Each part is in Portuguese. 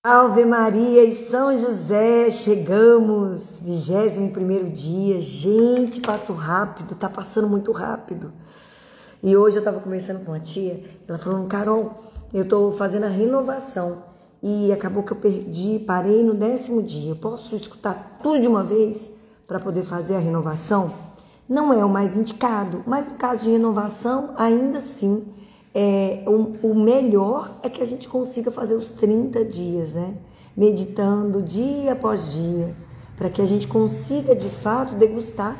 Ave Maria e São José, chegamos, 21º dia, gente, passou rápido, tá passando muito rápido. E hoje eu tava conversando com a tia, ela falou, Carol, eu tô fazendo a renovação e acabou que eu parei no 10º dia, eu posso escutar tudo de uma vez para poder fazer a renovação? Não é o mais indicado, mas no caso de renovação, ainda assim, o melhor é que a gente consiga fazer os 30 dias, né? Meditando dia após dia, para que a gente consiga de fato degustar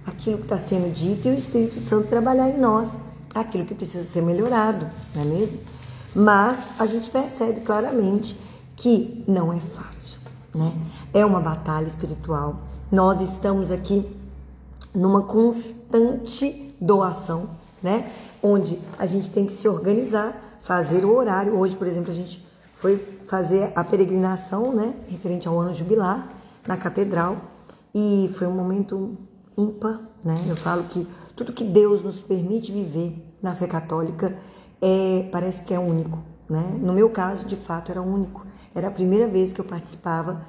aquilo que está sendo dito e o Espírito Santo trabalhar em nós, aquilo que precisa ser melhorado, não é mesmo? Mas a gente percebe claramente que não é fácil, né? É uma batalha espiritual. Nós estamos aqui numa constante doação, né? Onde a gente tem que se organizar, fazer o horário. Hoje, por exemplo, a gente foi fazer a peregrinação, né, referente ao ano jubilar na catedral, e foi um momento ímpar, né? Eu falo que tudo que Deus nos permite viver na fé católica parece que é único, né? No meu caso, de fato, era único. Era a primeira vez que eu participava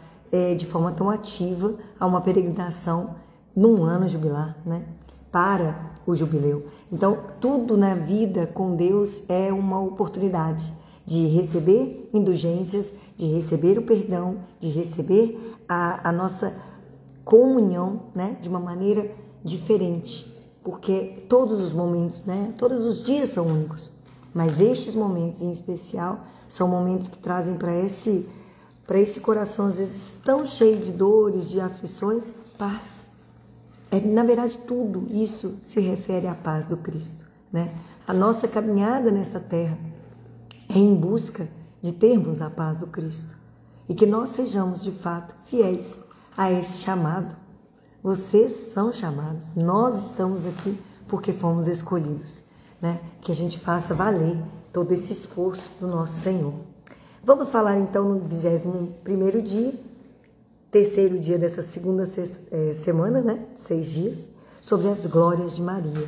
de forma tão ativa a uma peregrinação num ano jubilar, né? Para o jubileu. Então, tudo na vida com Deus é uma oportunidade de receber indulgências, de receber o perdão, de receber a nossa comunhão, né, de uma maneira diferente, porque todos os momentos, né, todos os dias são únicos, mas estes momentos em especial são momentos que trazem para esse coração, às vezes tão cheio de dores, de aflições, paz. Na verdade, tudo isso se refere à paz do Cristo, né? A nossa caminhada nesta terra é em busca de termos a paz do Cristo e que nós sejamos, de fato, fiéis a esse chamado. Vocês são chamados, nós estamos aqui porque fomos escolhidos, né? Que a gente faça valer todo esse esforço do nosso Senhor. Vamos falar então no 21º dia, terceiro dia dessa segunda semana, né? 6 dias, sobre as glórias de Maria.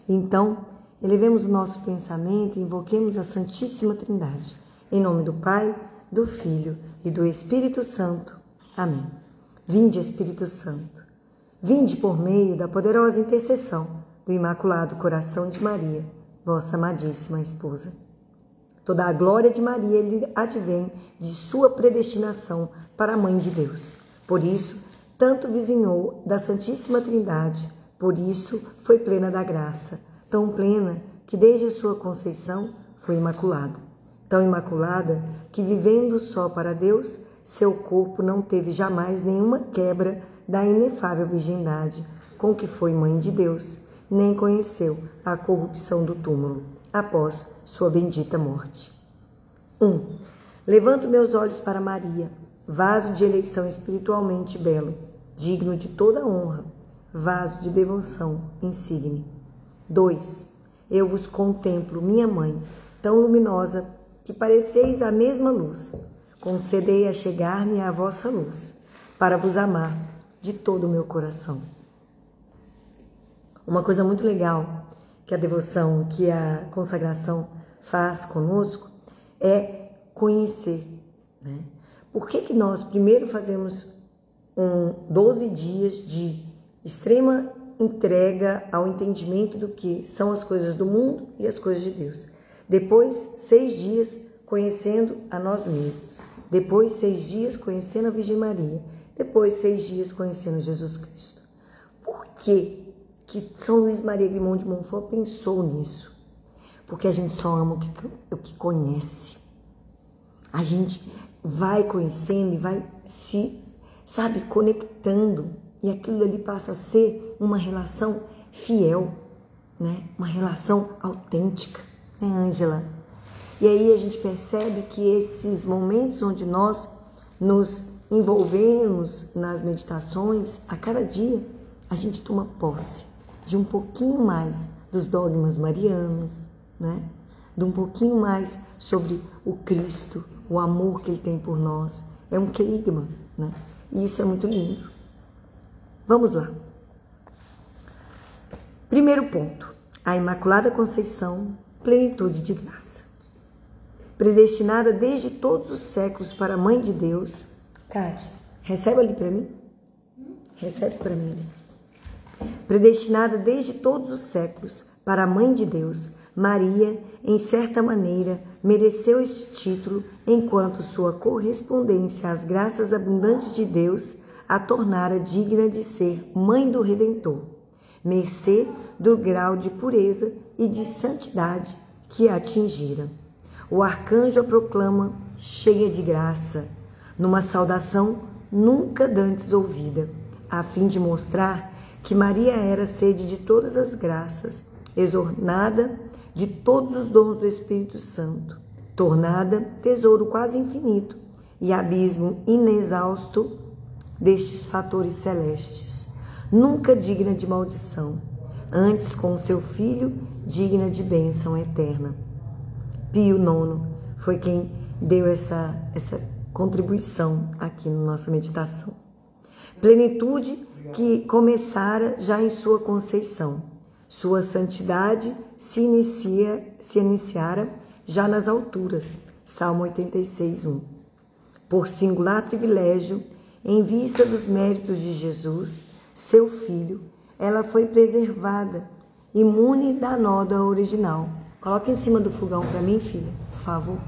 Então, elevemos o nosso pensamento e invoquemos a Santíssima Trindade. Em nome do Pai, do Filho e do Espírito Santo. Amém. Vinde, Espírito Santo. Vinde por meio da poderosa intercessão do Imaculado Coração de Maria, vossa amadíssima esposa. Toda a glória de Maria lhe advém de sua predestinação para a Mãe de Deus. Por isso, tanto vizinhou da Santíssima Trindade, por isso foi plena da graça, tão plena que desde sua conceição foi imaculada. Tão imaculada que, vivendo só para Deus, seu corpo não teve jamais nenhuma quebra da inefável virgindade com que foi Mãe de Deus, nem conheceu a corrupção do túmulo após sua bendita morte. 1. Levanto meus olhos para Maria, vaso de eleição espiritualmente belo, digno de toda honra, vaso de devoção insigne. 2. Eu vos contemplo, minha mãe, tão luminosa que pareceis a mesma luz. Concedei a chegar-me à vossa luz, para vos amar de todo o meu coração. Uma coisa muito legal que a devoção, que a consagração faz conosco é conhecer, né? Por que nós primeiro fazemos 12 dias de extrema entrega ao entendimento do que são as coisas do mundo e as coisas de Deus? Depois, 6 dias conhecendo a nós mesmos. Depois, 6 dias conhecendo a Virgem Maria. Depois, 6 dias conhecendo Jesus Cristo. Por quê que São Luís Maria Grimond de Montfort pensou nisso? Porque a gente só ama o que conhece. A gente vai conhecendo e vai se, conectando. E aquilo ali passa a ser uma relação fiel, né? Uma relação autêntica, né, Ângela? E aí a gente percebe que esses momentos onde nós nos envolvemos nas meditações, a cada dia a gente toma posse de um pouquinho mais dos dogmas marianos, né? De um pouquinho mais sobre o Cristo, o amor que Ele tem por nós. É um querigma, né? E isso é muito lindo. Vamos lá. Primeiro ponto. A Imaculada Conceição, plenitude de graça. predestinada desde todos os séculos para a Mãe de Deus. Cátia, recebe ali para mim. Recebe para mim. Predestinada desde todos os séculos para a Mãe de Deus, Maria, em certa maneira, mereceu este título, enquanto sua correspondência às graças abundantes de Deus a tornara digna de ser Mãe do Redentor, mercê do grau de pureza e de santidade que a atingira. O arcanjo a proclama cheia de graça, numa saudação nunca dantes ouvida, a fim de mostrar que Maria era sede de todas as graças, exornada de todos os dons do Espírito Santo, tornada tesouro quase infinito e abismo inexausto destes fatores celestes, nunca digna de maldição, antes com seu Filho digna de bênção eterna. Pio IX foi quem deu essa contribuição aqui na nossa meditação. Plenitude que começara já em sua conceição. Sua santidade se iniciara já nas alturas. Salmo 86:1. Por singular privilégio, em vista dos méritos de Jesus, seu Filho, ela foi preservada, imune da nódoa original. Coloca em cima do fogão para mim, filha, por favor.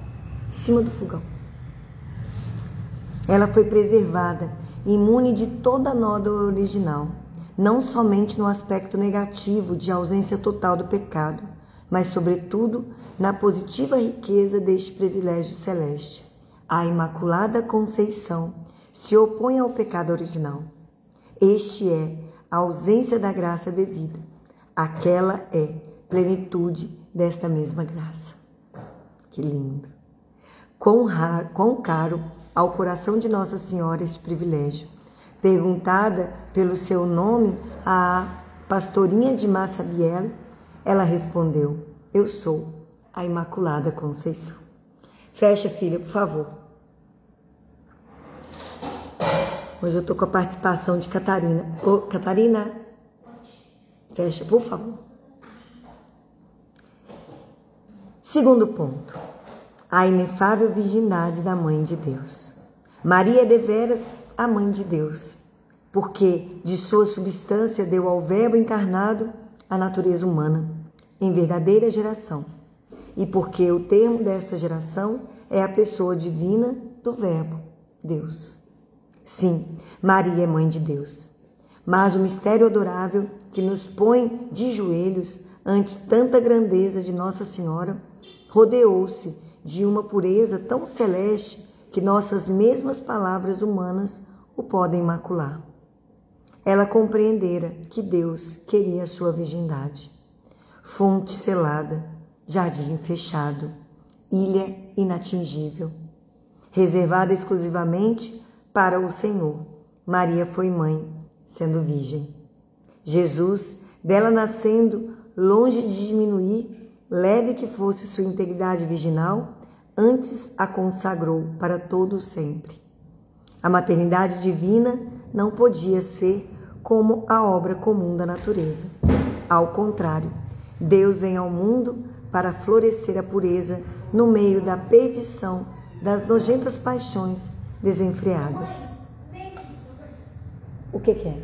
Em cima do fogão. Ela foi preservada, imune de toda a nódoa original, não somente no aspecto negativo de ausência total do pecado, mas sobretudo na positiva riqueza deste privilégio celeste. A Imaculada Conceição se opõe ao pecado original. Este é a ausência da graça devida. Aquela é plenitude desta mesma graça. Que lindo! Quão caro ao coração de Nossa Senhora este privilégio. Perguntada pelo seu nome à pastorinha de Massabielle, ela respondeu: eu sou a Imaculada Conceição. Fecha, filha, por favor. Hoje eu estou com a participação de Catarina. Ô, Catarina, fecha, por favor. Segundo ponto. A inefável virgindade da Mãe de Deus. Maria é deveras a Mãe de Deus, porque de sua substância deu ao Verbo encarnado a natureza humana, em verdadeira geração, e porque o termo desta geração é a pessoa divina do Verbo, Deus. Sim, Maria é Mãe de Deus, mas o mistério adorável que nos põe de joelhos ante tanta grandeza de Nossa Senhora rodeou-se de uma pureza tão celeste que nossas mesmas palavras humanas o podem macular. Ela compreendera que Deus queria a sua virgindade. Fonte selada, jardim fechado, ilha inatingível. Reservada exclusivamente para o Senhor, Maria foi mãe, sendo virgem. Jesus, dela nascendo, longe de diminuir, leve que fosse sua integridade virginal, antes a consagrou para todo o sempre. A maternidade divina não podia ser como a obra comum da natureza. Ao contrário, Deus vem ao mundo para florescer a pureza no meio da perdição das nojentas paixões desenfreadas. O que é?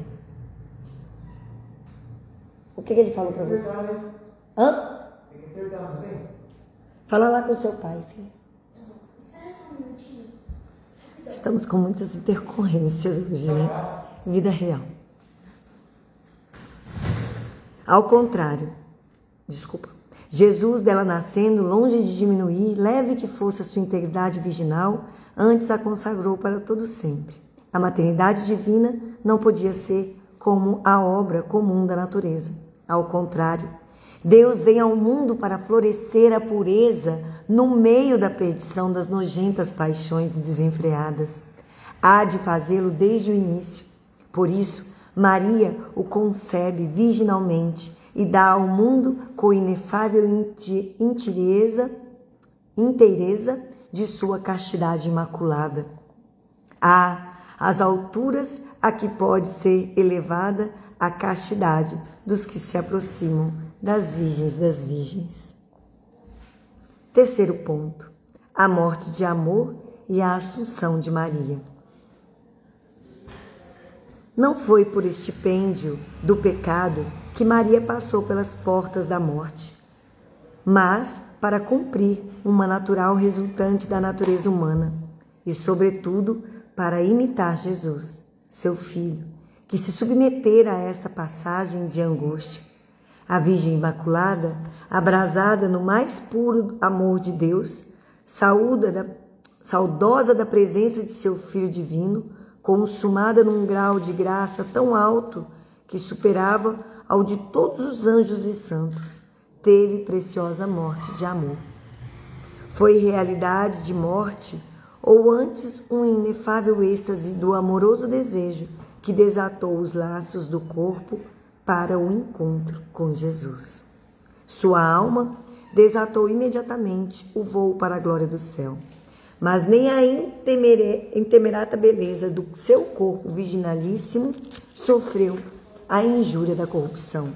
O que ele falou para você? Hã? Fala lá com seu pai, filho. Espera só um minutinho. Estamos com muitas intercorrências hoje, né? Vida real. Ao contrário, Jesus, dela nascendo, longe de diminuir, leve que fosse a sua integridade virginal, antes a consagrou para todo sempre. A maternidade divina não podia ser como a obra comum da natureza. Ao contrário, Deus vem ao mundo para florescer a pureza no meio da perdição das nojentas paixões desenfreadas. Há de fazê-lo desde o início. Por isso, Maria o concebe virginalmente e dá ao mundo com inefável inteireza de sua castidade imaculada. As alturas a que pode ser elevada a castidade dos que se aproximam das virgens das virgens. Terceiro ponto. a morte de amor e a assunção de Maria. Não foi por estipêndio do pecado que Maria passou pelas portas da morte, mas para cumprir uma natural resultante da natureza humana e, sobretudo, para imitar Jesus, seu Filho, que se submetera a esta passagem de angústia. A Virgem Imaculada, abrasada no mais puro amor de Deus, saudosa da presença de seu Filho divino, consumada num grau de graça tão alto que superava ao de todos os anjos e santos, teve preciosa morte de amor. Foi realidade de morte, ou antes um inefável êxtase do amoroso desejo que desatou os laços do corpo para o encontro com Jesus. Sua alma desatou imediatamente o voo para a glória do céu, mas nem a intemerata beleza do seu corpo virginalíssimo sofreu a injúria da corrupção.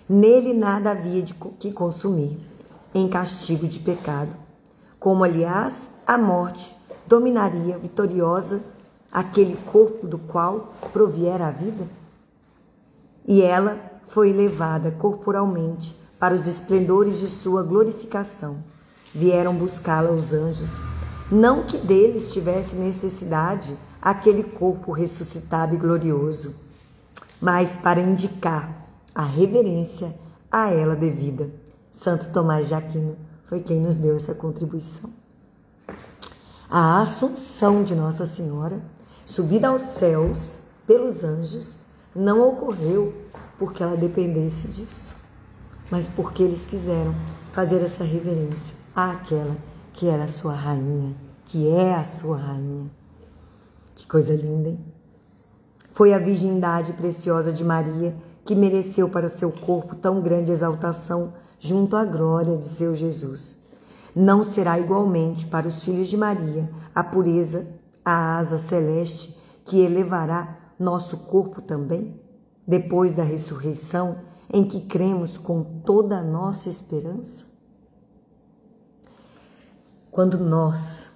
Nele nada havia de que consumir, em castigo de pecado, como, aliás, a morte dominaria vitoriosa aquele corpo do qual proviera a vida. E ela foi levada corporalmente para os esplendores de sua glorificação. Vieram buscá-la os anjos, não que deles tivesse necessidade aquele corpo ressuscitado e glorioso, mas para indicar a reverência a ela devida. Santo Tomás de Aquino foi quem nos deu essa contribuição. A assunção de Nossa Senhora, subida aos céus pelos anjos, não ocorreu porque ela dependesse disso, mas porque eles quiseram fazer essa reverência àquela que era a sua rainha, que é a sua rainha. Que coisa linda, hein? Foi a virgindade preciosa de Maria que mereceu para seu corpo tão grande exaltação junto à glória de seu Jesus. Não será igualmente para os filhos de Maria a pureza, a asa celeste que elevará nosso corpo também, depois da ressurreição em que cremos com toda a nossa esperança? Quando nós,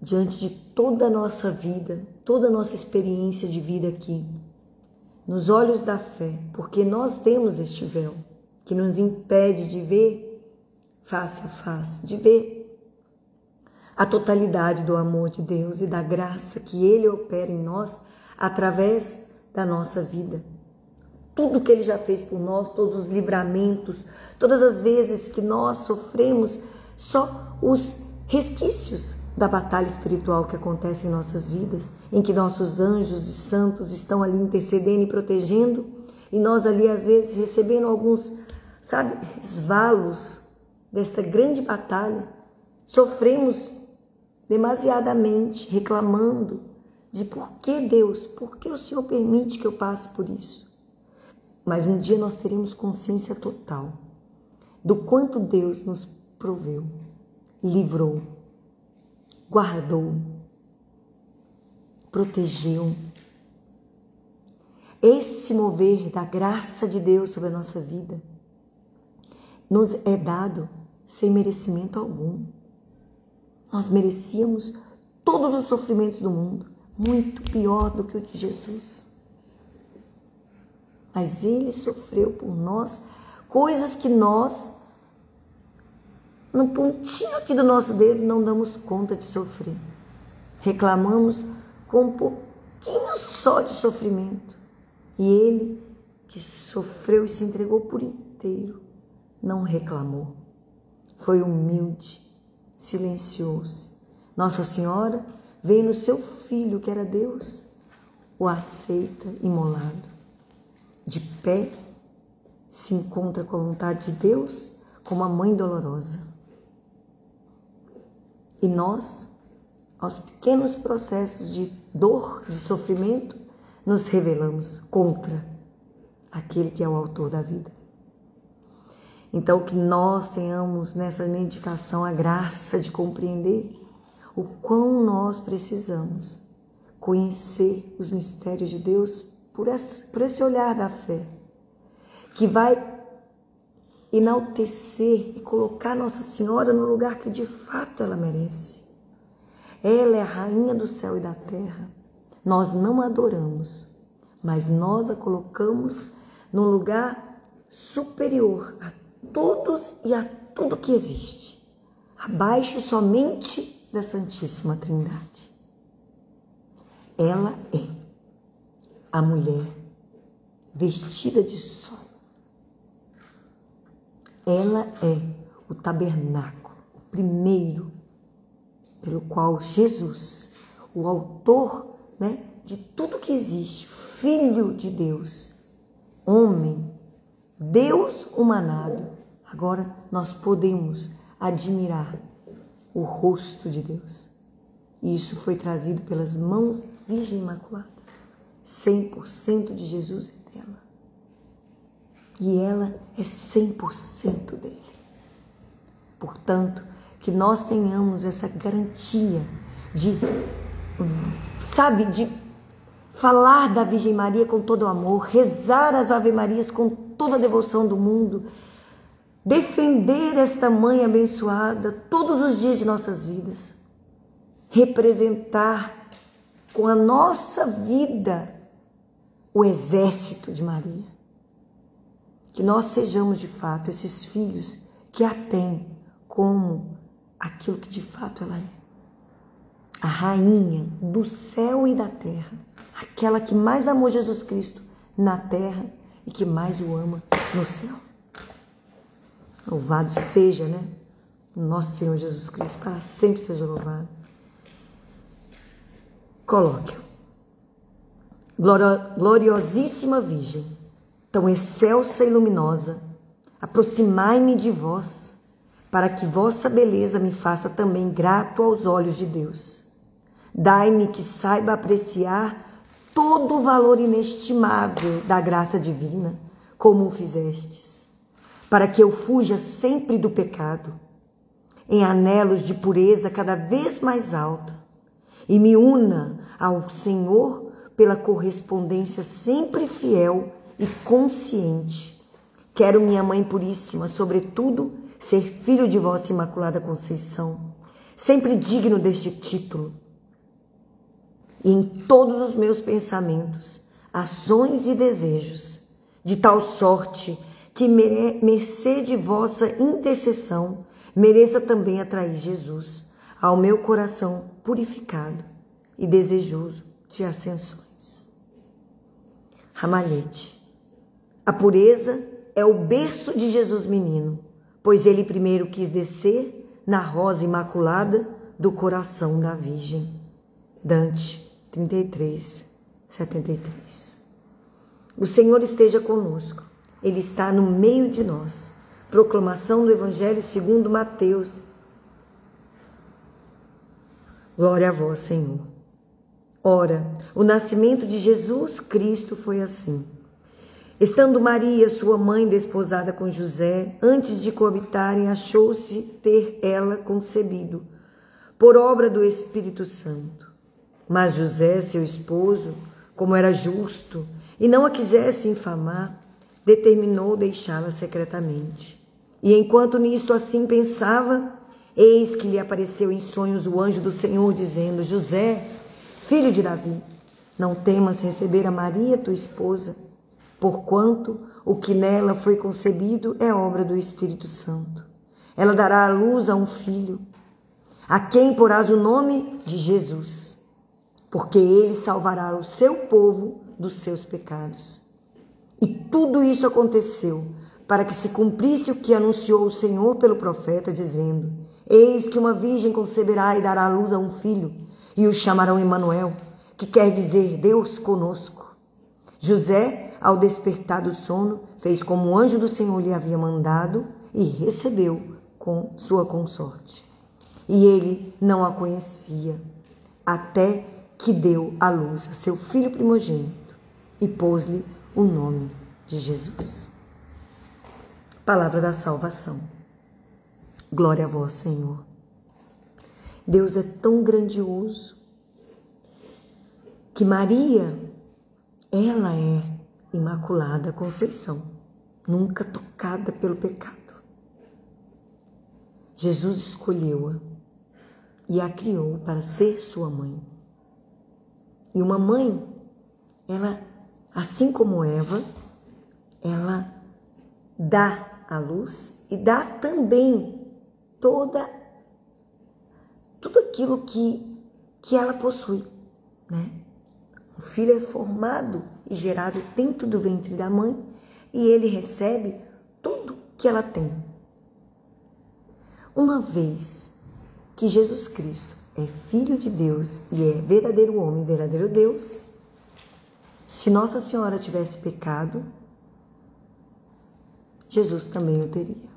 diante de toda a nossa vida, toda a nossa experiência de vida aqui, nos olhos da fé, porque nós temos este véu que nos impede de ver face a face, de ver a totalidade do amor de Deus e da graça que Ele opera em nós através da nossa vida. Tudo que Ele já fez por nós, todos os livramentos, todas as vezes que nós sofremos, só os resquícios da batalha espiritual que acontece em nossas vidas, em que nossos anjos e santos estão ali intercedendo e protegendo, e nós ali às vezes recebendo alguns, resvalos desta grande batalha, sofremos demasiadamente, reclamando de por que Deus, por que o Senhor permite que eu passe por isso? Mas um dia nós teremos consciência total do quanto Deus nos proveu, livrou, guardou, protegeu. Esse mover da graça de Deus sobre a nossa vida nos é dado sem merecimento algum. Nós merecíamos todos os sofrimentos do mundo, muito pior do que o de Jesus. Mas Ele sofreu por nós coisas que nós, no pontinho aqui do nosso dedo, não damos conta de sofrer. Reclamamos com um pouquinho só de sofrimento. E Ele, que sofreu e se entregou por inteiro, não reclamou. Foi humilde, silencioso. Nossa Senhora veio no seu Filho, que era Deus, o aceita imolado. De pé, se encontra com a vontade de Deus como a mãe dolorosa. E nós, aos pequenos processos de dor, de sofrimento, nos rebelamos contra aquele que é o autor da vida. Então, que nós tenhamos nessa meditação a graça de compreender o quão nós precisamos conhecer os mistérios de Deus por esse olhar da fé, que vai enaltecer e colocar Nossa Senhora no lugar que de fato ela merece. ela é a rainha do céu e da terra. Nós não a adoramos, mas nós a colocamos num lugar superior a todos e a tudo que existe, abaixo somente da Santíssima Trindade. Ela é a mulher vestida de sol. Ela é o tabernáculo, o primeiro, pelo qual Jesus, o autor, de tudo que existe, Filho de Deus, homem, Deus humanado, agora nós podemos admirar o rosto de Deus. E isso foi trazido pelas mãos da Virgem Imaculada. 100% de Jesus é dela. E ela é 100% dele. Portanto, que nós tenhamos essa garantia de falar da Virgem Maria com todo o amor, rezar as Ave Marias com toda a devoção do mundo, defender esta mãe abençoada todos os dias de nossas vidas, representar com a nossa vida o exército de Maria. Que nós sejamos de fato esses filhos que a têm como aquilo que de fato ela é. A rainha do céu e da terra, aquela que mais amou Jesus Cristo na terra e que mais o ama no céu. Louvado seja, nosso Senhor Jesus Cristo, para sempre seja louvado. Colóquio. Gloriosíssima Virgem, tão excelsa e luminosa, aproximai-me de vós, para que vossa beleza me faça também grato aos olhos de Deus. Dai-me que saiba apreciar todo o valor inestimável da graça divina, como o fizestes, para que eu fuja sempre do pecado, em anelos de pureza cada vez mais alta, e me una ao Senhor pela correspondência sempre fiel e consciente. Quero, minha Mãe Puríssima, sobretudo, ser filho de vossa Imaculada Conceição, sempre digno deste título, e em todos os meus pensamentos, ações e desejos, de tal sorte que, mercê de vossa intercessão, mereça também atrair Jesus ao meu coração purificado e desejoso de ascensões. Ramalhete. A pureza é o berço de Jesus menino, pois ele primeiro quis descer na rosa imaculada do coração da Virgem. Dante 33, 73. O Senhor esteja conosco, Ele está no meio de nós. Proclamação do Evangelho segundo Mateus. Glória a vós, Senhor. Ora, o nascimento de Jesus Cristo foi assim. Estando Maria, sua mãe, desposada com José, antes de coabitarem, achou-se ter ela concebido, por obra do Espírito Santo. Mas José, seu esposo, como era justo, e não a quisesse infamar, determinou deixá-la secretamente. E enquanto nisto assim pensava, eis que lhe apareceu em sonhos o anjo do Senhor, dizendo: José, filho de Davi, não temas receber a Maria, tua esposa, porquanto o que nela foi concebido é obra do Espírito Santo. Ela dará à luz a um filho, a quem porás o nome de Jesus, porque ele salvará o seu povo dos seus pecados. E tudo isso aconteceu para que se cumprisse o que anunciou o Senhor pelo profeta, dizendo: Eis que uma virgem conceberá e dará à luz a um filho, e o chamarão Emanuel, que quer dizer Deus conosco. José, ao despertar do sono, fez como o anjo do Senhor lhe havia mandado e recebeu com sua consorte. E ele não a conhecia, até que deu à luz a seu filho primogênito e pôs-lhe o nome de Jesus. Palavra da salvação. Glória a vós, Senhor. Deus é tão grandioso que Maria, ela é Imaculada Conceição, nunca tocada pelo pecado. Jesus escolheu-a e a criou para ser sua mãe. E uma mãe, ela, assim como Eva, ela dá a luz e dá também tudo aquilo que ela possui, né? O filho é formado e gerado dentro do ventre da mãe e ele recebe tudo que ela tem. Uma vez que Jesus Cristo é Filho de Deus e é verdadeiro homem, verdadeiro Deus, se Nossa Senhora tivesse pecado, Jesus também o teria.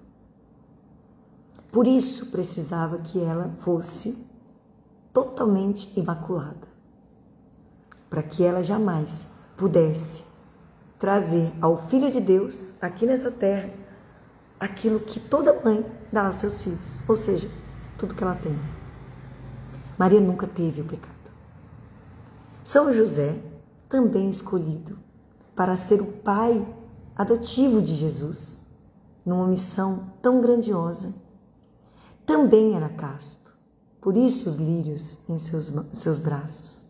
Por isso precisava que ela fosse totalmente imaculada, para que ela jamais pudesse trazer ao Filho de Deus, aqui nessa terra, aquilo que toda mãe dá aos seus filhos, ou seja, tudo que ela tem. Maria nunca teve o pecado. São José, também escolhido para ser o pai adotivo de Jesus, numa missão tão grandiosa, também era casto, por isso os lírios em seus braços.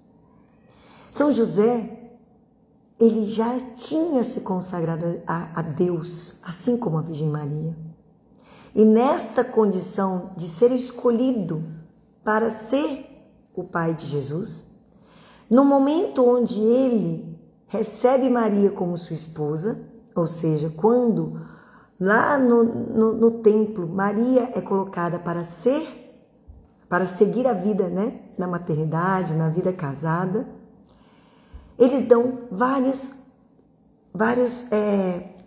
São José, ele já tinha se consagrado a Deus, assim como a Virgem Maria. E nesta condição de ser escolhido para ser o pai de Jesus, no momento onde ele recebe Maria como sua esposa, ou seja, quando lá no templo Maria é colocada para seguir a vida, né, na maternidade, na vida casada, eles dão vários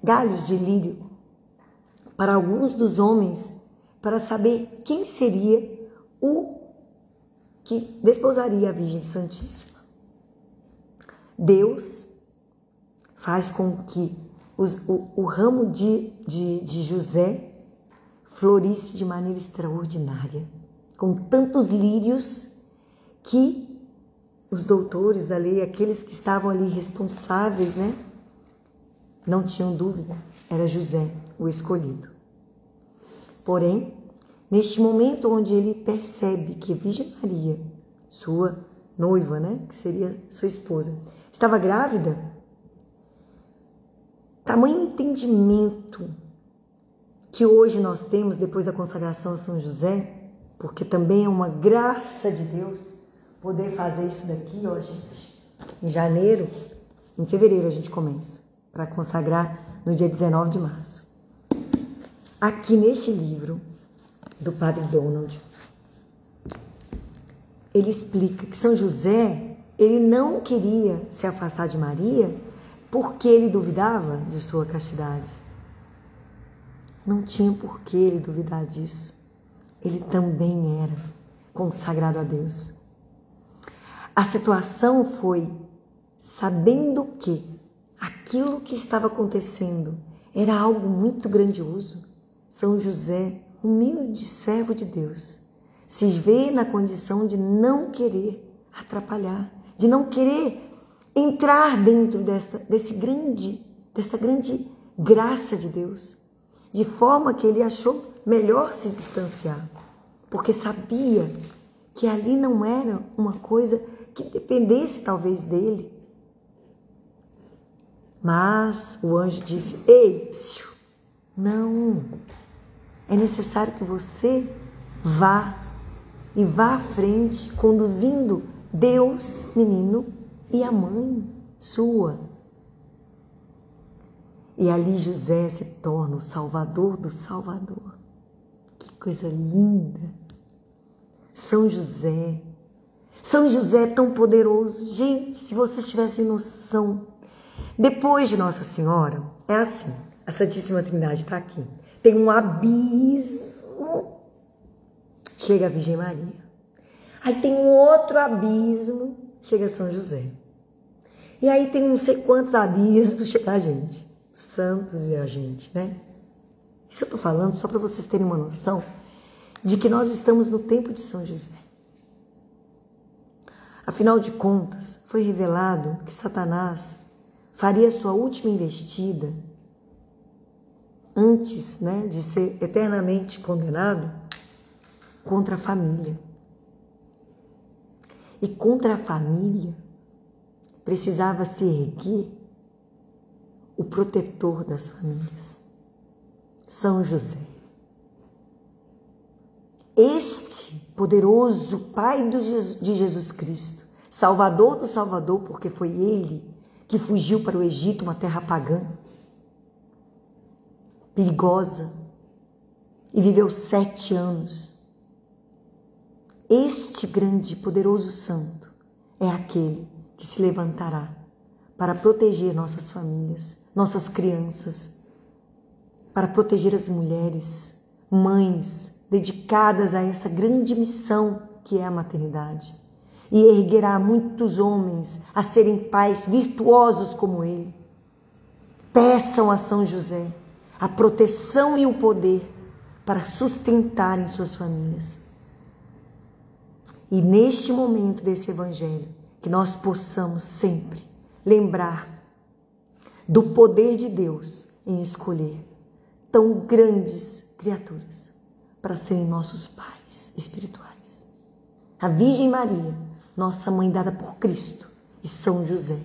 galhos de lírio para alguns dos homens para saber quem seria o que desposaria a Virgem Santíssima. Deus faz com que o ramo de José florisse de maneira extraordinária, com tantos lírios que os doutores da lei, aqueles que estavam ali responsáveis, né, não tinham dúvida, era José o escolhido. Porém, neste momento onde ele percebe que a Virgem Maria, sua noiva, né, que seria sua esposa, estava grávida, tamanho entendimento que hoje nós temos depois da consagração a São José, porque também é uma graça de Deus poder fazer isso daqui, ó, gente. Em fevereiro a gente começa, para consagrar no dia 19 de março. Aqui neste livro do Padre Donald, ele explica que São José, ele não queria se afastar de Maria porque ele duvidava de sua castidade. Não tinha por que ele duvidar disso. Ele também era consagrado a Deus. A situação foi sabendo que aquilo que estava acontecendo era algo muito grandioso. São José, humilde servo de Deus, se vê na condição de não querer atrapalhar, de não querer entrar dentro dessa grande graça de Deus, de forma que ele achou melhor se distanciar, porque sabia que ali não era uma coisa que dependesse talvez dele. Mas o anjo disse: ei, psiu, não, é necessário que você vá à frente, conduzindo Deus, menino, e a mãe sua. E ali José se torna o Salvador do Salvador. Que coisa linda! São José é tão poderoso. Gente, se vocês tivessem noção, depois de Nossa Senhora, é assim, a Santíssima Trindade está aqui. Tem um abismo, chega a Virgem Maria. Aí tem um outro abismo, chega São José. E aí tem não sei quantos abismos, chega a gente. Santos e a gente, né? Isso eu tô falando só para vocês terem uma noção de que nós estamos no tempo de São José. Afinal de contas, foi revelado que Satanás faria sua última investida antes, né, de ser eternamente condenado contra a família. e contra a família, precisava se erguer o protetor das famílias, São José. Este poderoso Pai de Jesus Cristo, Salvador do Salvador, porque foi ele que fugiu para o Egito, uma terra pagã, perigosa, e viveu 7 anos. Este grande e poderoso santo é aquele que se levantará para proteger nossas famílias, nossas crianças, para proteger as mulheres, mães dedicadas a essa grande missão que é a maternidade, e erguerá muitos homens a serem pais virtuosos como ele. Peçam a São José a proteção e o poder para sustentarem suas famílias. E neste momento desse evangelho, que nós possamos sempre lembrar do poder de Deus em escolher tão grandes criaturas para serem nossos pais espirituais. A Virgem Maria, nossa mãe dada por Cristo, e São José.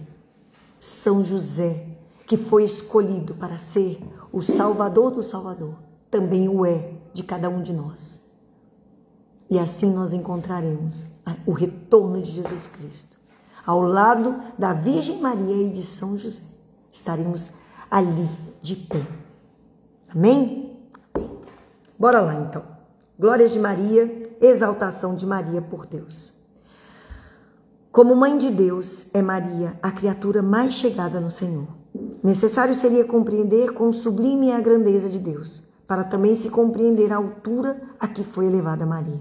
São José, que foi escolhido para ser o Salvador do Salvador, também o é de cada um de nós. E assim nós encontraremos o retorno de Jesus Cristo. Ao lado da Virgem Maria e de São José, estaremos ali de pé. Amém? Bora lá então. Glórias de Maria, exaltação de Maria por Deus. Como mãe de Deus, é Maria a criatura mais chegada no Senhor. Necessário seria compreender quão sublime é a grandeza de Deus, para também se compreender a altura a que foi elevada Maria.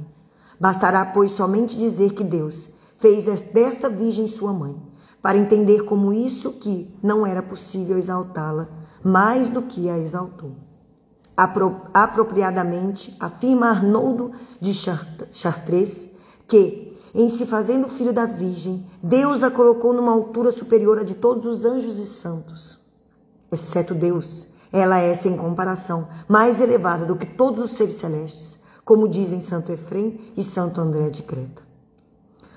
Bastará, pois, somente dizer que Deus fez desta Virgem sua mãe, para entender como isso que não era possível exaltá-la mais do que a exaltou. Apropriadamente, afirma Arnoldo de Chartres que, em se fazendo filho da Virgem, Deus a colocou numa altura superior à de todos os anjos e santos. Exceto Deus, ela é, sem comparação, mais elevada do que todos os seres celestes, como dizem Santo Efrem e Santo André de Creta.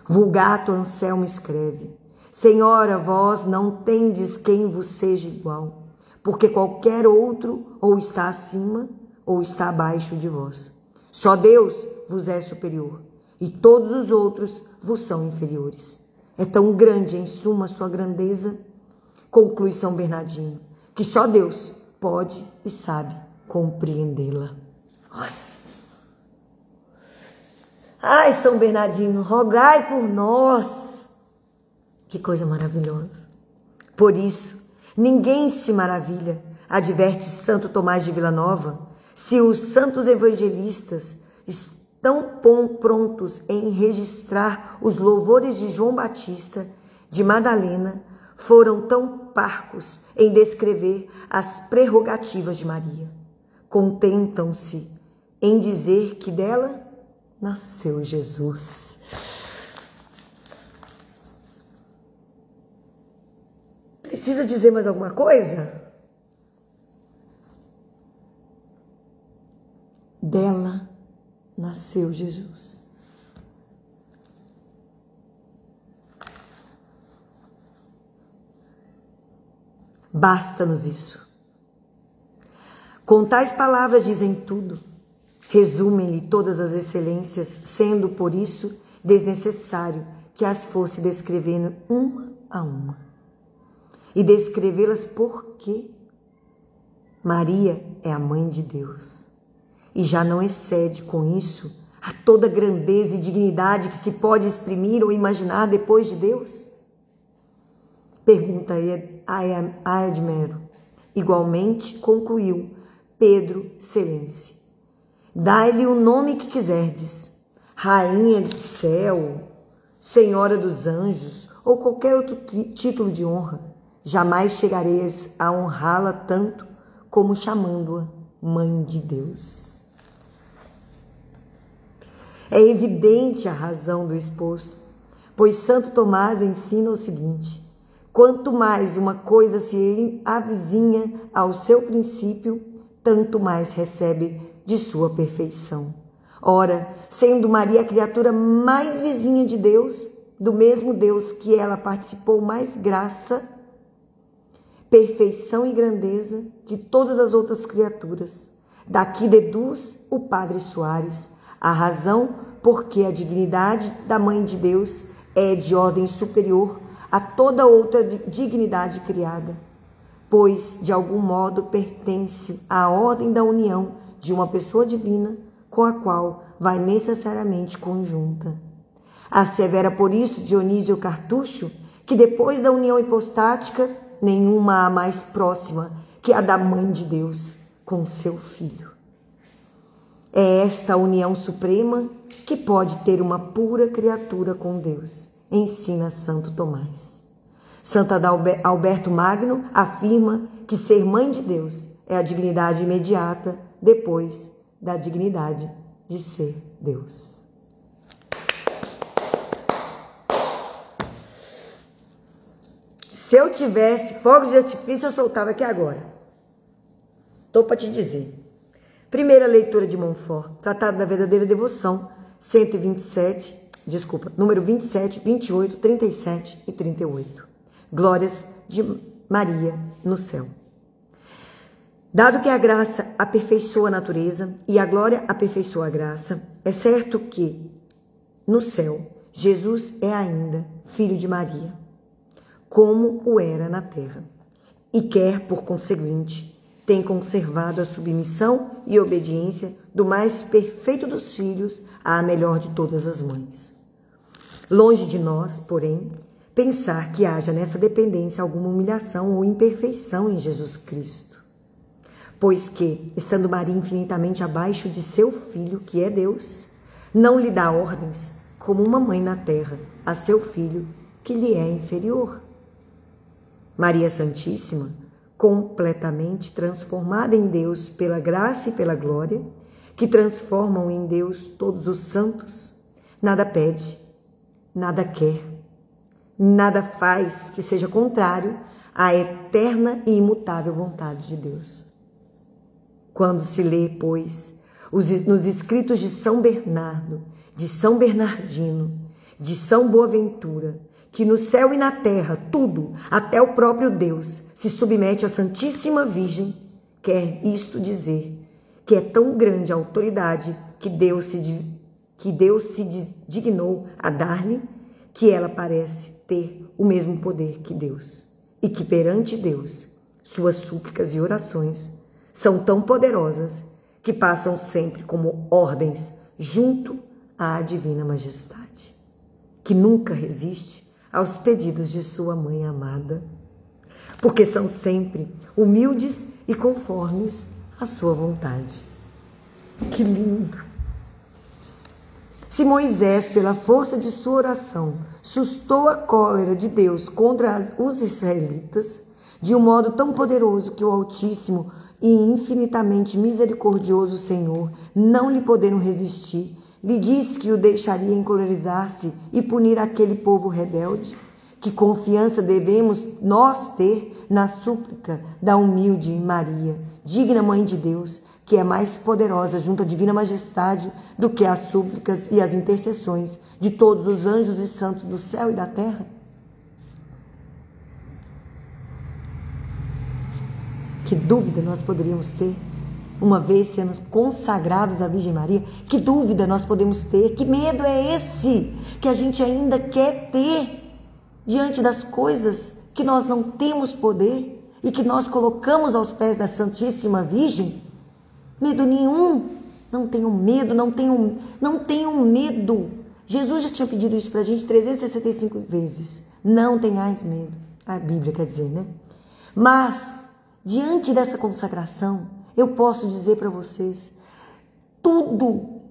Vulgato Anselmo escreve: Senhora, vós não tendes quem vos seja igual, porque qualquer outro ou está acima ou está abaixo de vós. Só Deus vos é superior, e todos os outros vos são inferiores. É tão grande, em suma, sua grandeza, conclui São Bernardino, que só Deus pode e sabe compreendê-la. Nossa! Ai, São Bernardino, rogai por nós! Que coisa maravilhosa! Por isso, ninguém se maravilha, adverte Santo Tomás de Villanova, se os santos evangelistas estão prontos em registrar os louvores de João Batista, de Madalena, foram tão parcos em descrever as prerrogativas de Maria. Contentam-se em dizer que dela nasceu Jesus. Precisa dizer mais alguma coisa? Dela nasceu Jesus. Basta-nos isso. Com tais palavras dizem tudo, resumem-lhe todas as excelências, sendo por isso desnecessário que as fosse descrevendo uma a uma. E descrevê-las porque Maria é a mãe de Deus, e já não excede com isso a toda grandeza e dignidade que se pode exprimir ou imaginar depois de Deus? Pergunta a Edmero. Igualmente concluiu Pedro Celense. Dai-lhe o nome que quiserdes, Rainha do céu, Senhora dos anjos ou qualquer outro título de honra. Jamais chegareis a honrá-la tanto como chamando-a Mãe de Deus. É evidente a razão do exposto, pois Santo Tomás ensina o seguinte: quanto mais uma coisa se avizinha ao seu princípio, tanto mais recebe de sua perfeição. Ora, sendo Maria a criatura mais vizinha de Deus, do mesmo Deus que ela participou mais graça, perfeição e grandeza que todas as outras criaturas. Daqui deduz o Padre Soares a razão porque a dignidade da Mãe de Deus é de ordem superior a toda outra dignidade criada, pois de algum modo pertence à ordem da união de uma pessoa divina com a qual vai necessariamente conjunta. Assevera por isso Dionísio Cartucho que depois da união hipostática nenhuma há mais próxima que a da Mãe de Deus com seu Filho. É esta união suprema que pode ter uma pura criatura com Deus, ensina Santo Tomás. Santo Alberto Magno afirma que ser Mãe de Deus é a dignidade imediata depois da dignidade de ser Deus. Se eu tivesse fogos de artifício, eu soltava aqui agora. Estou para te dizer. Primeira leitura de Montfort, Tratado da Verdadeira Devoção, número 27, 28, 37 e 38. Glórias de Maria no céu. Dado que a graça aperfeiçoa a natureza e a glória aperfeiçoa a graça, é certo que, no céu, Jesus é ainda filho de Maria, como o era na terra, e quer, por conseguinte, tem conservado a submissão e obediência do mais perfeito dos filhos à melhor de todas as mães. Longe de nós, porém, pensar que haja nessa dependência alguma humilhação ou imperfeição em Jesus Cristo, pois que, estando Maria infinitamente abaixo de seu Filho, que é Deus, não lhe dá ordens como uma mãe na terra a seu filho, que lhe é inferior. Maria Santíssima, completamente transformada em Deus pela graça e pela glória, que transformam em Deus todos os santos, nada pede, nada quer, nada faz que seja contrário à eterna e imutável vontade de Deus. Quando se lê, pois, nos escritos de São Bernardo, de São Bernardino, de São Boaventura, que no céu e na terra tudo, até o próprio Deus, se submete à Santíssima Virgem, quer isto dizer que é tão grande a autoridade que Deus se dignou a dar-lhe, que ela parece ter o mesmo poder que Deus, e que perante Deus suas súplicas e orações são tão poderosas que passam sempre como ordens junto à Divina Majestade, que nunca resiste aos pedidos de sua mãe amada, porque são sempre humildes e conformes à sua vontade. Que lindo! Se Moisés, pela força de sua oração, sustou a cólera de Deus contra os israelitas, de um modo tão poderoso que o Altíssimo e infinitamente misericordioso Senhor, não lhe podendo resistir, lhe disse que o deixaria encolerizar-se e punir aquele povo rebelde. Que confiança devemos nós ter na súplica da humilde Maria, digna Mãe de Deus, que é mais poderosa junto à Divina Majestade do que as súplicas e as intercessões de todos os anjos e santos do céu e da terra? Que dúvida nós poderíamos ter, uma vez sendo consagrados à Virgem Maria? Que dúvida nós podemos ter? Que medo é esse que a gente ainda quer ter diante das coisas que nós não temos poder e que nós colocamos aos pés da Santíssima Virgem? Medo nenhum. Não tenham medo, não tenham medo. Jesus já tinha pedido isso para a gente 365 vezes. Não tenhais medo. A Bíblia quer dizer, né? Mas, diante dessa consagração, eu posso dizer para vocês, tudo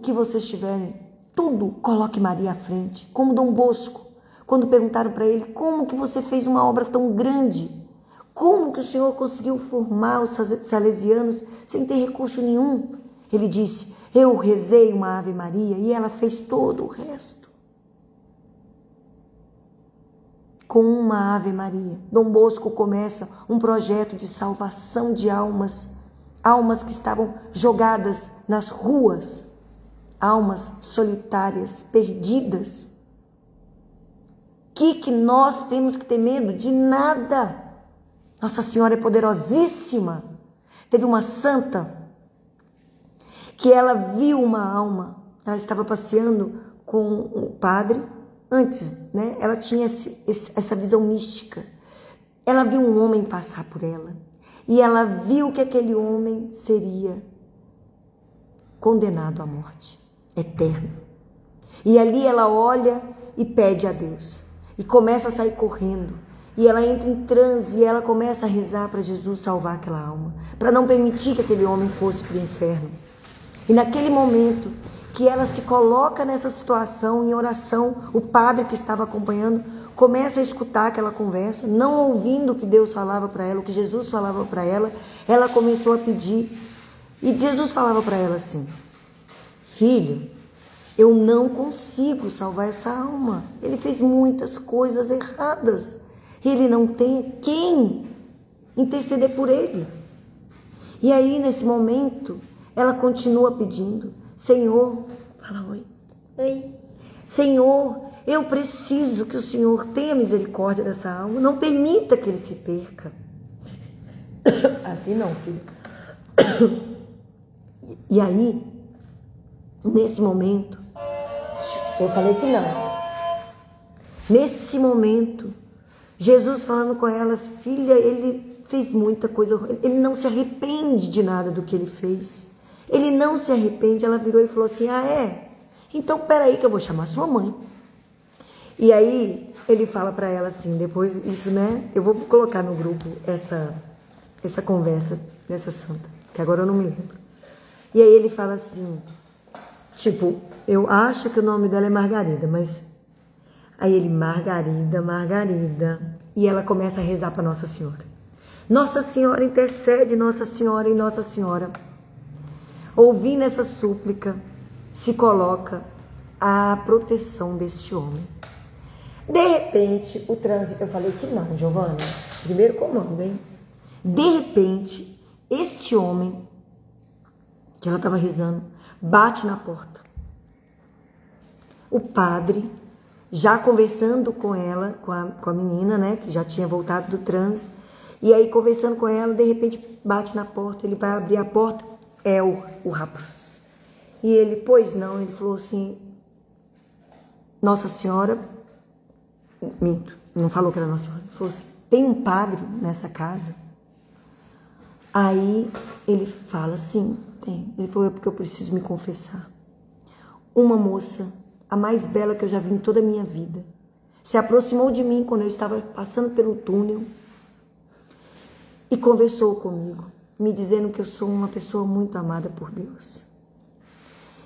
que vocês tiverem, tudo, coloque Maria à frente, como Dom Bosco, quando perguntaram para ele, como que você fez uma obra tão grande? Como que o Senhor conseguiu formar os salesianos sem ter recurso nenhum? Ele disse, eu rezei uma Ave Maria e ela fez todo o resto. Com uma Ave Maria, Dom Bosco começa um projeto de salvação de almas, almas que estavam jogadas nas ruas, almas solitárias, perdidas. Que nós temos que ter medo? De nada. Nossa Senhora é poderosíssima. Teve uma santa que ela viu uma alma. Ela estava passeando com o padre. Antes, né? Ela tinha essa visão mística. Ela viu um homem passar por ela. E ela viu que aquele homem seria condenado à morte eterna. E ali ela olha e pede a Deus. E começa a sair correndo. E ela entra em transe e ela começa a rezar para Jesus salvar aquela alma. Para não permitir que aquele homem fosse para o inferno. E naquele momento que ela se coloca nessa situação, em oração, o padre que estava acompanhando começa a escutar aquela conversa, não ouvindo o que Deus falava para ela, o que Jesus falava para ela, ela começou a pedir. E Jesus falava para ela assim: filho, eu não consigo salvar essa alma. Ele fez muitas coisas erradas. Ele não tem quem interceder por ele. E aí, nesse momento, ela continua pedindo: Senhor, fala oi. Oi. Senhor, eu preciso que o Senhor tenha misericórdia dessa alma. Não permita que ele se perca. Assim não, filho. E aí, nesse momento, eu falei que não. Nesse momento, Jesus falando com ela: filha, ele fez muita coisa, ele não se arrepende de nada do que ele fez. Ele não se arrepende. Ela virou e falou assim: ah, é? Então peraí que eu vou chamar sua mãe. E aí ele fala para ela assim, depois isso, né? Eu vou colocar no grupo essa conversa dessa santa, que agora eu não me lembro. E aí ele fala assim, tipo, eu acho que o nome dela é Margarida, mas aí ele, Margarida, e ela começa a rezar para Nossa Senhora. Nossa Senhora intercede, Nossa Senhora e Nossa Senhora, ouvindo essa súplica, se coloca à proteção deste homem. De repente, o trânsito, eu falei que não, Giovana, primeiro comando, hein? De repente, este homem, que ela estava rezando, bate na porta. O padre, já conversando com ela, com a menina, né, que já tinha voltado do transe, e aí conversando com ela, de repente bate na porta, ele vai abrir a porta, é o rapaz. E ele, pois não, ele falou assim, Nossa Senhora, minto, não falou que era Nossa Senhora, ele falou assim, tem um padre nessa casa? Aí ele fala, sim, tem. Ele falou, é porque eu preciso me confessar. Uma moça, a mais bela que eu já vi em toda a minha vida, se aproximou de mim quando eu estava passando pelo túnel e conversou comigo, me dizendo que eu sou uma pessoa muito amada por Deus.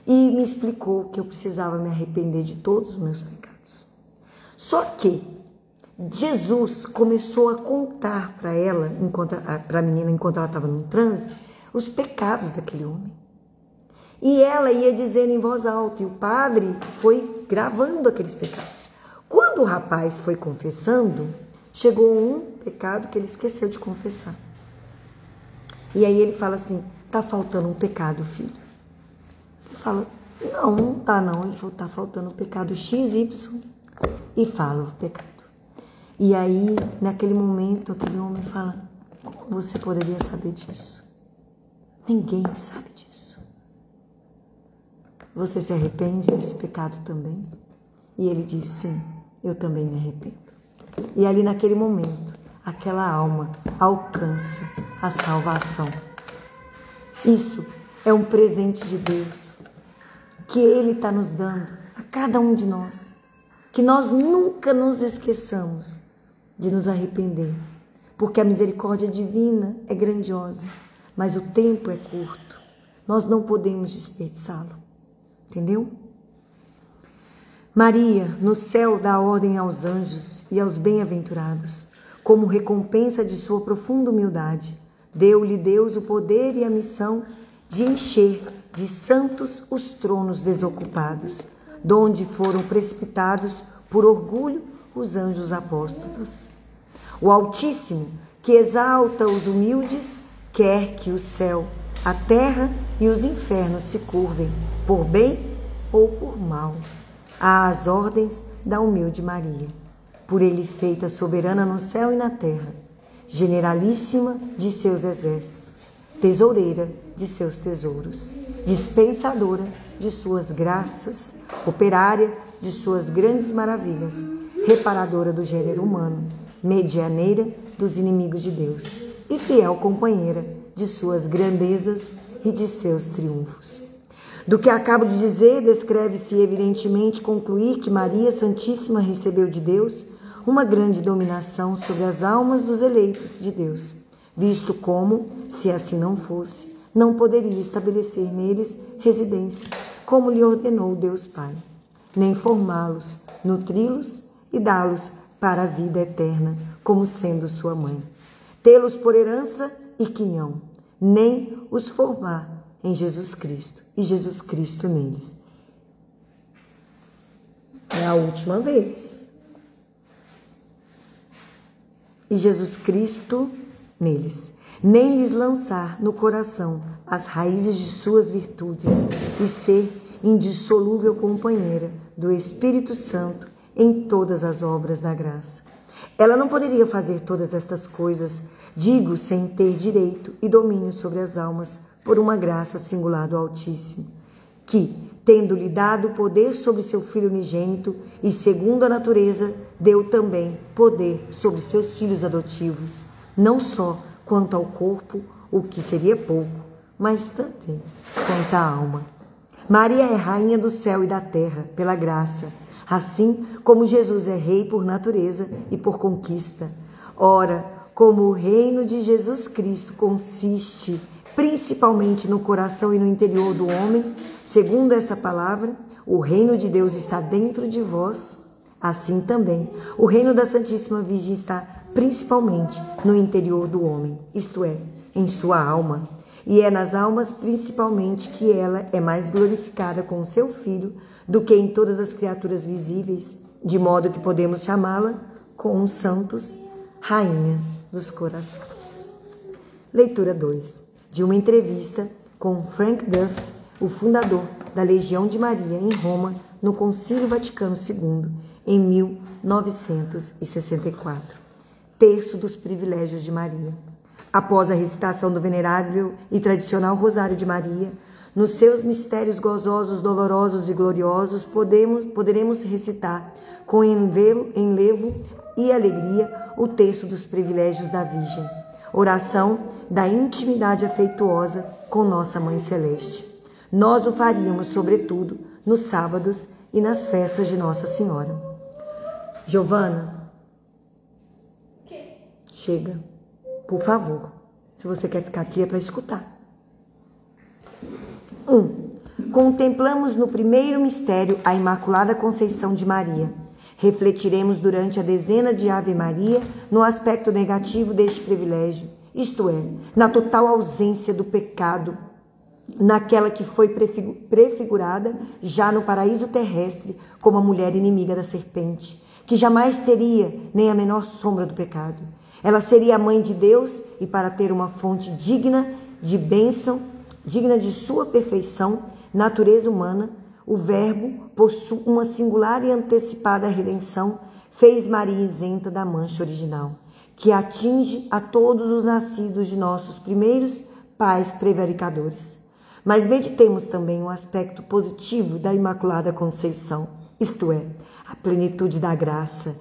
E me explicou que eu precisava me arrepender de todos os meus pecados. Só que Jesus começou a contar para ela, para a menina, enquanto ela estava no transe, os pecados daquele homem. E ela ia dizendo em voz alta, e o padre foi gravando aqueles pecados. Quando o rapaz foi confessando, chegou um pecado que ele esqueceu de confessar. E aí ele fala assim, tá faltando um pecado, filho. Ele fala, não tá não. Ele falou, tá faltando um pecado XY. E fala o pecado. E aí, naquele momento, aquele homem fala, como você poderia saber disso? Ninguém sabe disso. Você se arrepende desse pecado também? E ele diz, sim, eu também me arrependo. E ali naquele momento, aquela alma alcança a salvação. Isso é um presente de Deus, que Ele está nos dando a cada um de nós. Que nós nunca nos esqueçamos de nos arrepender, porque a misericórdia divina é grandiosa, mas o tempo é curto. Nós não podemos desperdiçá-lo, entendeu? Maria, no céu, dá ordem aos anjos e aos bem-aventurados, como recompensa de sua profunda humildade. Deu-lhe Deus o poder e a missão de encher de santos os tronos desocupados, donde foram precipitados por orgulho os anjos apóstolos. O Altíssimo, que exalta os humildes, quer que o céu, a terra e os infernos se curvem, por bem ou por mal, às ordens da humilde Maria. por ele feita soberana no céu e na terra, generalíssima de seus exércitos, tesoureira de seus tesouros, dispensadora de suas graças, operária de suas grandes maravilhas, reparadora do gênero humano, medianeira dos inimigos de Deus e fiel companheira de suas grandezas e de seus triunfos. Do que acabo de dizer, descreve-se evidentemente concluir que Maria Santíssima recebeu de Deus uma grande dominação sobre as almas dos eleitos de Deus, visto como, se assim não fosse, não poderia estabelecer neles residência, como lhe ordenou Deus Pai, nem formá-los, nutri-los e dá-los para a vida eterna, como sendo sua mãe, tê-los por herança e quinhão, nem os formar em Jesus Cristo e Jesus Cristo neles. É a última vez. E Jesus Cristo neles, nem lhes lançar no coração as raízes de suas virtudes e ser indissolúvel companheira do Espírito Santo em todas as obras da graça. Ela não poderia fazer todas estas coisas, digo, sem ter direito e domínio sobre as almas, por uma graça singular do Altíssimo, que, tendo-lhe dado poder sobre seu Filho unigênito e segundo a natureza, deu também poder sobre seus filhos adotivos, não só quanto ao corpo, o que seria pouco, mas também quanto à alma. Maria é rainha do céu e da terra, pela graça, assim como Jesus é rei por natureza e por conquista. Ora, como o reino de Jesus Cristo consiste principalmente no coração e no interior do homem, segundo essa palavra, o reino de Deus está dentro de vós, assim também o reino da Santíssima Virgem está principalmente no interior do homem, isto é, em sua alma. E é nas almas principalmente que ela é mais glorificada com o seu Filho do que em todas as criaturas visíveis, de modo que podemos chamá-la, com os santos, Rainha dos Corações. Leitura 2. De uma entrevista com Frank Duff, o fundador da Legião de Maria em Roma, no Concílio Vaticano II, em 1964. Terço dos privilégios de Maria. Após a recitação do venerável e tradicional Rosário de Maria, nos seus mistérios gozosos, dolorosos e gloriosos, poderemos recitar com enlevo e alegria o terço dos privilégios da Virgem, oração da intimidade afetuosa com nossa Mãe Celeste. Nós o faríamos, sobretudo, nos sábados e nas festas de Nossa Senhora. Giovana, chega, por favor. Se você quer ficar aqui é para escutar. 1. Contemplamos no primeiro mistério a Imaculada Conceição de Maria. Refletiremos durante a dezena de Ave Maria no aspecto negativo deste privilégio, isto é, na total ausência do pecado, naquela que foi prefigurada já no paraíso terrestre como a mulher inimiga da serpente, que jamais teria nem a menor sombra do pecado. Ela seria a mãe de Deus e, para ter uma fonte digna de bênção, digna de sua perfeição, natureza humana, o Verbo, por uma singular e antecipada redenção, fez Maria isenta da mancha original, que atinge a todos os nascidos de nossos primeiros pais prevaricadores. Mas meditemos também o aspecto positivo da Imaculada Conceição, isto é, a plenitude da graça,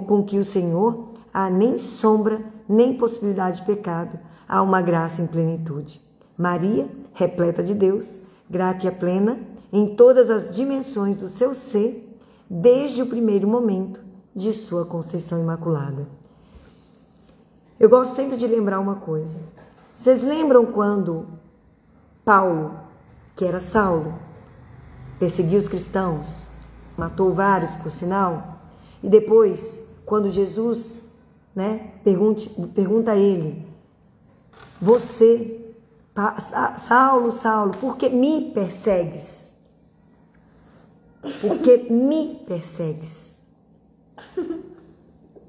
com que o Senhor há nem sombra, nem possibilidade de pecado, há uma graça em plenitude. Maria, repleta de Deus, grata e plena, em todas as dimensões do seu ser, desde o primeiro momento de sua conceição imaculada. Eu gosto sempre de lembrar uma coisa. Vocês lembram quando Paulo, que era Saulo, perseguiu os cristãos, matou vários, por sinal, e depois, quando Jesus, pergunta a ele, você, Saulo, Saulo, por que me persegues? Por que me persegues?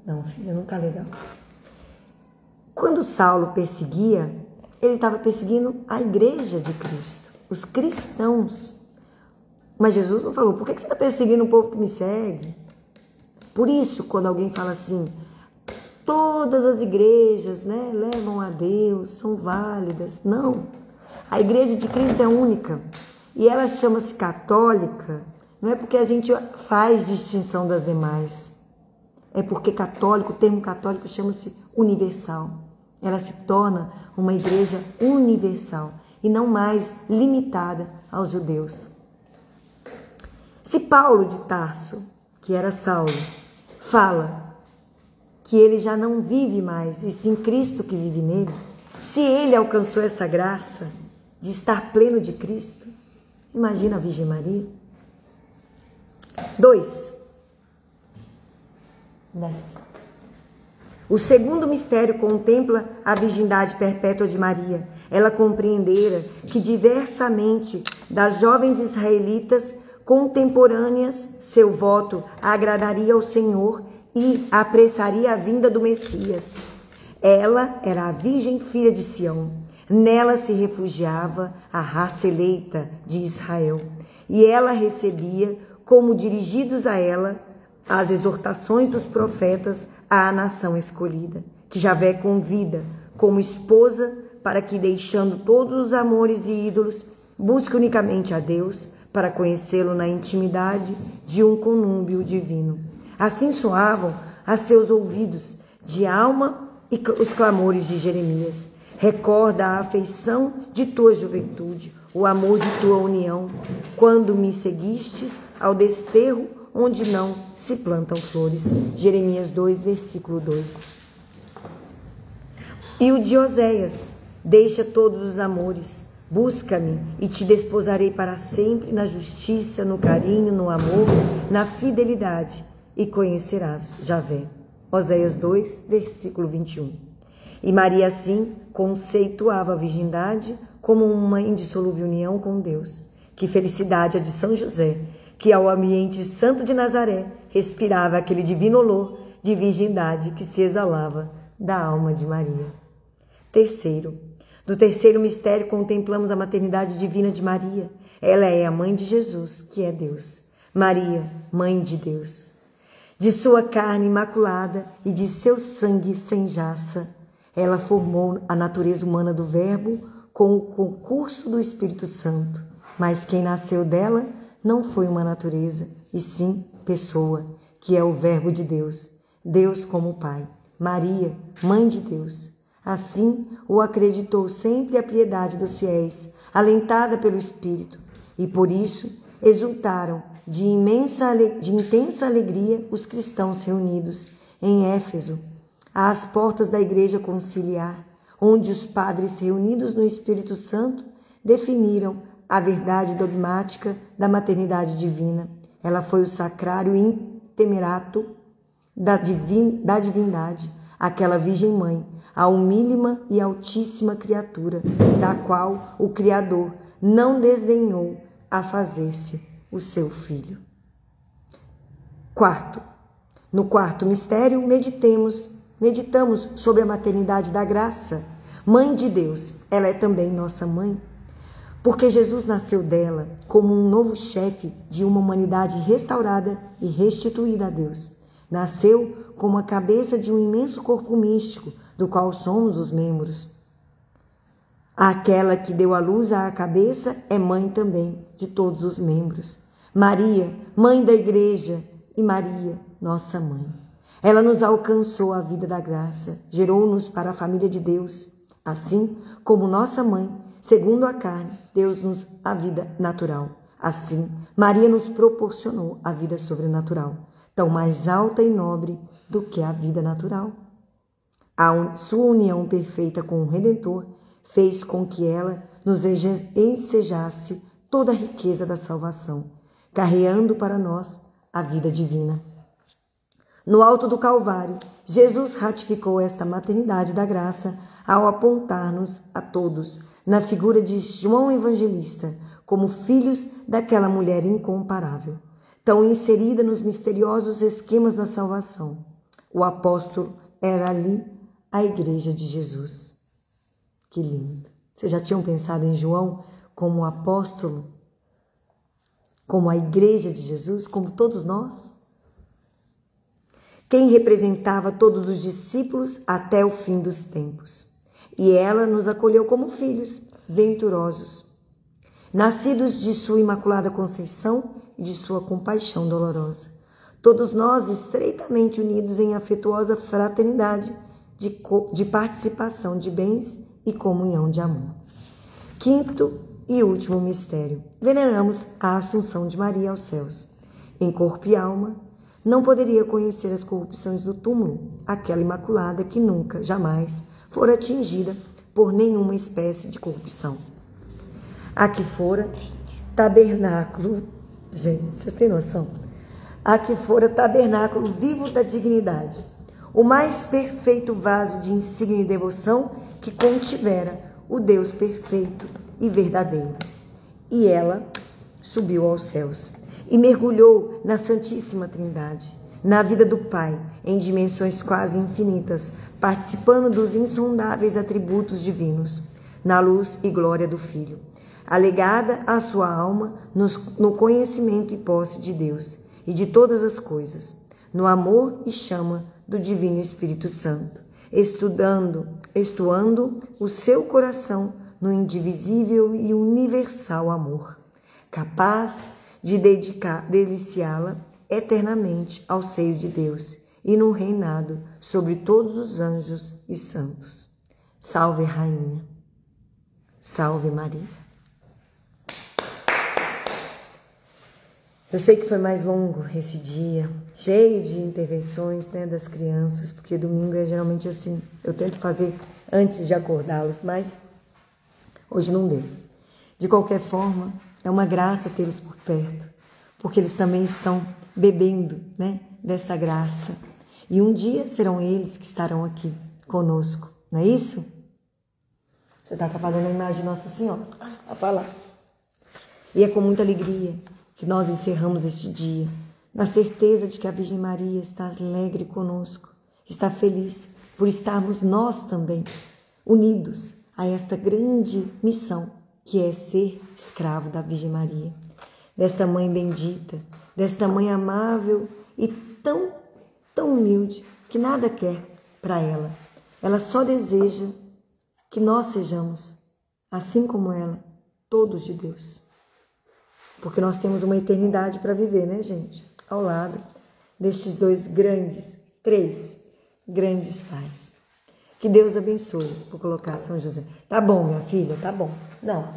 Não, filha, não tá legal. Quando Saulo perseguia, ele estava perseguindo a igreja de Cristo, os cristãos. Mas Jesus não falou, por que você está perseguindo o povo que me segue? Por isso, quando alguém fala assim, todas as igrejas, né, levam a Deus, são válidas. Não. A igreja de Cristo é única. E ela chama-se católica, não é porque a gente faz distinção das demais. É porque católico, o termo católico chama-se universal. Ela se torna uma igreja universal e não mais limitada aos judeus. Se Paulo de Tarso, que era Saulo, fala que ele já não vive mais, e sim Cristo que vive nele, se ele alcançou essa graça de estar pleno de Cristo, imagina a Virgem Maria. 2. O segundo mistério contempla a virgindade perpétua de Maria. Ela compreendera que diversamente das jovens israelitas contemporâneas, seu voto agradaria ao Senhor e apressaria a vinda do Messias. Ela era a Virgem Filha de Sião. Nela se refugiava a raça eleita de Israel. E ela recebia, como dirigidos a ela, as exortações dos profetas à nação escolhida, que Javé convida como esposa para que, deixando todos os amores e ídolos, busque unicamente a Deus para conhecê-lo na intimidade de um conúbio divino. Assim soavam a seus ouvidos de alma e os clamores de Jeremias. Recorda a afeição de tua juventude, o amor de tua união, quando me seguistes ao desterro onde não se plantam flores. Jeremias 2, versículo 2. E o de Oséias, deixa todos os amores, busca-me e te desposarei para sempre na justiça, no carinho, no amor, na fidelidade, e conhecerás Javé. Oséias 2, versículo 21. E Maria assim conceituava a virgindade como uma indissolúvel união com Deus. Que felicidade a de São José, que ao ambiente santo de Nazaré respirava aquele divino olor de virgindade que se exalava da alma de Maria. Terceiro, do terceiro mistério contemplamos a maternidade divina de Maria. Ela é a mãe de Jesus, que é Deus. Maria, mãe de Deus. De sua carne imaculada e de seu sangue sem jaça, ela formou a natureza humana do Verbo com o concurso do Espírito Santo. Mas quem nasceu dela não foi uma natureza, e sim pessoa, que é o Verbo de Deus, Deus como Pai. Maria, mãe de Deus. Assim o acreditou sempre a piedade dos fiéis, alentada pelo Espírito, e por isso exultaram de intensa alegria os cristãos reunidos em Éfeso, às portas da igreja conciliar, onde os padres reunidos no Espírito Santo definiram a verdade dogmática da maternidade divina. Ela foi o sacrário intemerato da divindade, aquela Virgem Mãe, a humílima e altíssima criatura, da qual o Criador não desdenhou a fazer-se o seu filho. Quarto, no quarto mistério, meditamos sobre a maternidade da graça. Mãe de Deus, ela é também nossa mãe, porque Jesus nasceu dela como um novo chefe de uma humanidade restaurada e restituída a Deus. Nasceu como a cabeça de um imenso corpo místico, do qual somos os membros. Aquela que deu à luz à cabeça é mãe também de todos os membros. Maria, mãe da igreja, e Maria, nossa mãe. Ela nos alcançou a vida da graça, gerou-nos para a família de Deus. Assim como nossa mãe, segundo a carne, deu-nos a vida natural. Assim, Maria nos proporcionou a vida sobrenatural, tão mais alta e nobre do que a vida natural. Sua união perfeita com o Redentor fez com que ela nos ensejasse toda a riqueza da salvação, carreando para nós a vida divina. No alto do Calvário, Jesus ratificou esta maternidade da graça ao apontar-nos a todos, na figura de João Evangelista, como filhos daquela mulher incomparável, tão inserida nos misteriosos esquemas da salvação. O apóstolo era ali a igreja de Jesus. Que lindo! Vocês já tinham pensado em João como apóstolo? Como a igreja de Jesus? Como todos nós? quem representava todos os discípulos até o fim dos tempos. E ela nos acolheu como filhos venturosos, nascidos de sua Imaculada Conceição e de sua compaixão dolorosa. Todos nós estreitamente unidos em afetuosa fraternidade de participação de bens e comunhão de amor. Quinto e último mistério. Veneramos a Assunção de Maria aos céus. Em corpo e alma, não poderia conhecer as corrupções do túmulo, aquela Imaculada que nunca, jamais, fora atingida por nenhuma espécie de corrupção. A que fora tabernáculo, gente, vocês têm noção? A que fora tabernáculo vivo da dignidade, o mais perfeito vaso de insígnia e devoção que contivera o Deus perfeito e verdadeiro. E ela subiu aos céus e mergulhou na Santíssima Trindade, na vida do Pai, em dimensões quase infinitas, participando dos insondáveis atributos divinos, na luz e glória do Filho, alegada à sua alma no conhecimento e posse de Deus e de todas as coisas, no amor e chama do Divino Espírito Santo, estuando o seu coração no indivisível e universal amor, capaz de deliciá-la eternamente ao seio de Deus e no reinado sobre todos os anjos e santos. Salve, Rainha. Salve, Maria. Eu sei que foi mais longo esse dia, cheio de intervenções, né, das crianças, porque domingo é geralmente assim. Eu tento fazer antes de acordá-los, mas hoje não deu. De qualquer forma, é uma graça tê-los por perto, porque eles também estão bebendo, né, dessa graça. E um dia serão eles que estarão aqui conosco, não é isso? Você está trabalhando a imagem de Nossa Senhora. Olha lá. E é com muita alegria que nós encerramos este dia, na certeza de que a Virgem Maria está alegre conosco, está feliz por estarmos nós também unidos a esta grande missão, que é ser escravo da Virgem Maria, desta mãe bendita, desta mãe amável e tão humilde, que nada quer para ela. Ela só deseja que nós sejamos, assim como ela, todos de Deus. Porque nós temos uma eternidade para viver, né, gente? Ao lado destes três grandes pais. Que Deus abençoe por colocar São José. Tá bom, minha filha, tá bom. Não,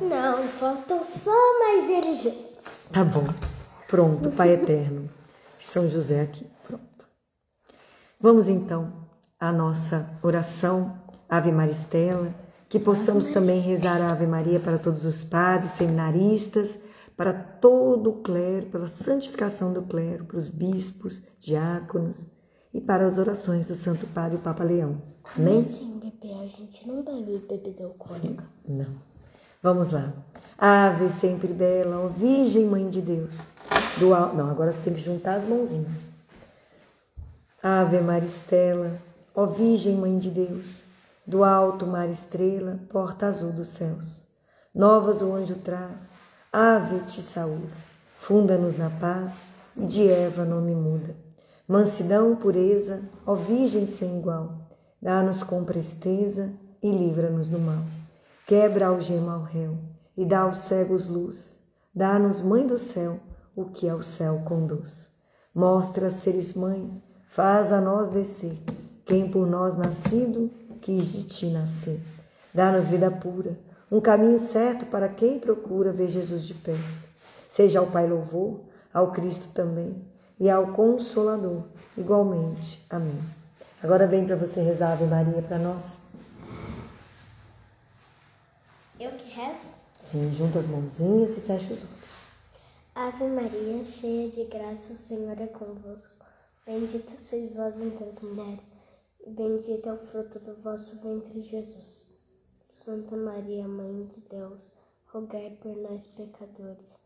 faltam só mais eles juntos. Tá bom. Pronto, Pai Eterno. São José aqui. Pronto. Vamos então à nossa oração, Ave Maristela, que possamos também rezar a Ave Maria para todos os padres, seminaristas, para todo o clero, pela santificação do clero, para os bispos, diáconos e para as orações do Santo Padre o Papa Leão. Amém? Sim, bebê, a gente não bebe bebida alcoólica. Não. Vamos lá. Ave sempre bela, ó Virgem Mãe de Deus. Não, agora você tem que juntar as mãozinhas. Ave Maristela, ó Virgem Mãe de Deus, do alto mar estrela, porta azul dos céus. Novas o anjo traz, ave te saúda, funda-nos na paz e de Eva nome muda. Mansidão, pureza, ó Virgem sem igual, dá-nos com presteza e livra-nos do mal. Quebra a algema ao réu e dá aos cegos luz, dá-nos, Mãe do céu, o que ao céu conduz. Mostra seres mãe, faz a nós descer, quem por nós nascido quis de ti nascer. Dá-nos vida pura, um caminho certo para quem procura ver Jesus de perto. Seja ao Pai louvor, ao Cristo também, e ao Consolador, igualmente. Amém. Agora vem para você rezar a Ave Maria para nós. Eu que rezo? Sim, junta as mãozinhas e fecha os olhos. Ave Maria, cheia de graça, o Senhor é convosco. Bendita sois vós entre as mulheres, e bendito é o fruto do vosso ventre, Jesus. Santa Maria, Mãe de Deus, rogai por nós, pecadores,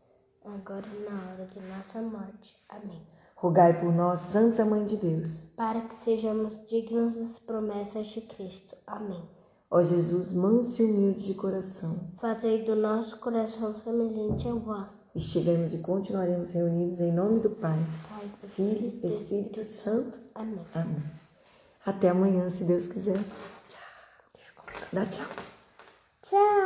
agora e na hora de nossa morte. Amém. Rogai por nós, Santa Mãe de Deus, para que sejamos dignos das promessas de Cristo. Amém. Ó Jesus, manso e humilde de coração, fazei do nosso coração semelhante ao vosso. Estivemos e continuaremos reunidos em nome do Pai, Pai, do Filho e Espírito Santo. Amém. Amém. Até amanhã, se Deus quiser. Tchau. Dá tchau. Tchau.